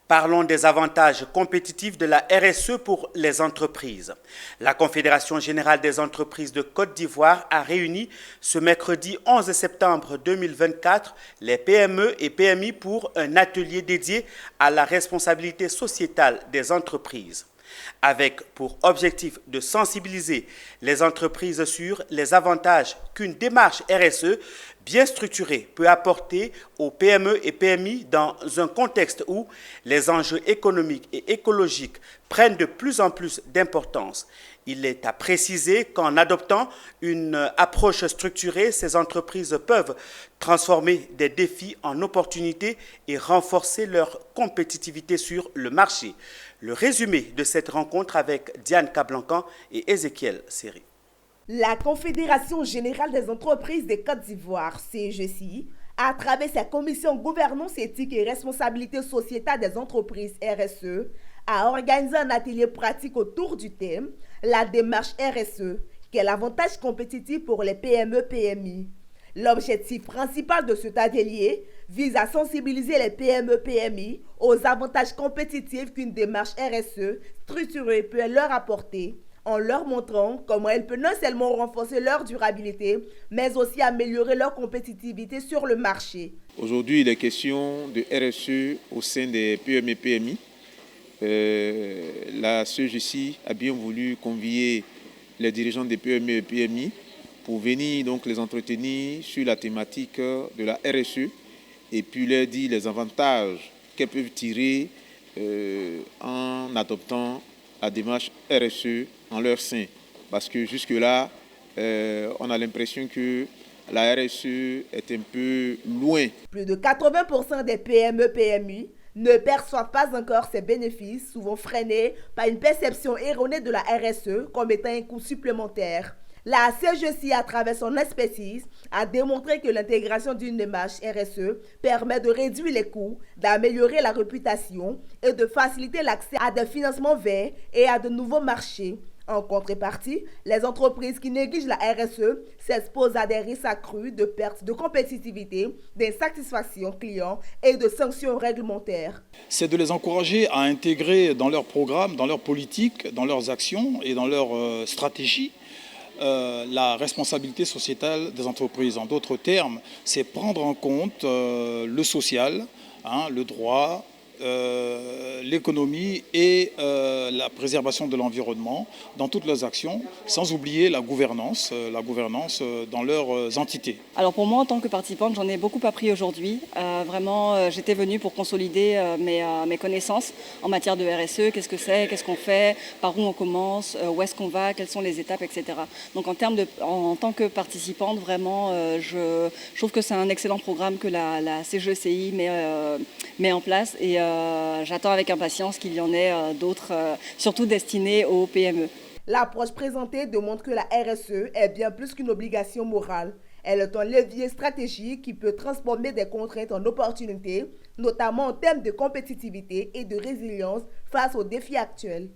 Parlons des avantages compétitifs de la RSE pour les entreprises. La Confédération générale des entreprises de Côte d'Ivoire a réuni ce mercredi 11 septembre 2024 les PME et PMI pour un atelier dédié à la responsabilité sociétale des entreprises, avec pour objectif de sensibiliser les entreprises sur les avantages qu'une démarche RSE bien structurée peut apporter aux PME et PMI dans un contexte où les enjeux économiques et écologiques prennent de plus en plus d'importance. Il est à préciser qu'en adoptant une approche structurée, ces entreprises peuvent transformer des défis en opportunités et renforcer leur compétitivité sur le marché. Le résumé de cette rencontre avec Diane Cablancan et Ézéchiel Seri. La Confédération générale des entreprises de Côte d'Ivoire, CGCI, à travers sa commission gouvernance éthique et responsabilité sociétale des entreprises RSE, a organisé un atelier pratique autour du thème « La démarche RSE, quel avantage compétitif pour les PME-PMI ». L'objectif principal de cet atelier vise à sensibiliser les PME-PMI aux avantages compétitifs qu'une démarche RSE structurée peut leur apporter, en leur montrant comment elle peut non seulement renforcer leur durabilité, mais aussi améliorer leur compétitivité sur le marché. Aujourd'hui, il est question de RSE au sein des PME et PMI. La CGCI a bien voulu convier les dirigeants des PME et PMI pour venir donc les entretenir sur la thématique de la RSE et puis leur dire les avantages qu'elles peuvent tirer en adoptant la démarche RSE en leur sein. Parce que jusque-là, on a l'impression que la RSE est un peu loin. Plus de 80% des PME-PMI ne perçoivent pas encore ces bénéfices, souvent freinés par une perception erronée de la RSE comme étant un coût supplémentaire. La CGCI, à travers son expertise, a démontré que l'intégration d'une démarche RSE permet de réduire les coûts, d'améliorer la réputation et de faciliter l'accès à des financements verts et à de nouveaux marchés. En contrepartie, les entreprises qui négligent la RSE s'exposent à des risques accrus de perte de compétitivité, d'insatisfaction client et de sanctions réglementaires. C'est de les encourager à intégrer dans leurs programmes, dans leurs politiques, dans leurs actions et dans leurs stratégies la responsabilité sociétale des entreprises. En d'autres termes, c'est prendre en compte le social, le droit, l'économie et la préservation de l'environnement dans toutes leurs actions, sans oublier la gouvernance dans leurs entités. Alors pour moi, en tant que participante, j'en ai beaucoup appris aujourd'hui. Vraiment, j'étais venue pour consolider mes connaissances en matière de RSE, qu'est-ce que c'est, qu'est-ce qu'on fait, par où on commence, où est-ce qu'on va, quelles sont les étapes, etc. Donc en tant que participante, vraiment, je trouve que c'est un excellent programme que la CGCI met en place et j'attends avec impatience qu'il y en ait d'autres, surtout destinés aux PME. L'approche présentée démontre que la RSE est bien plus qu'une obligation morale. Elle est un levier stratégique qui peut transformer des contraintes en opportunités, notamment en termes de compétitivité et de résilience face aux défis actuels.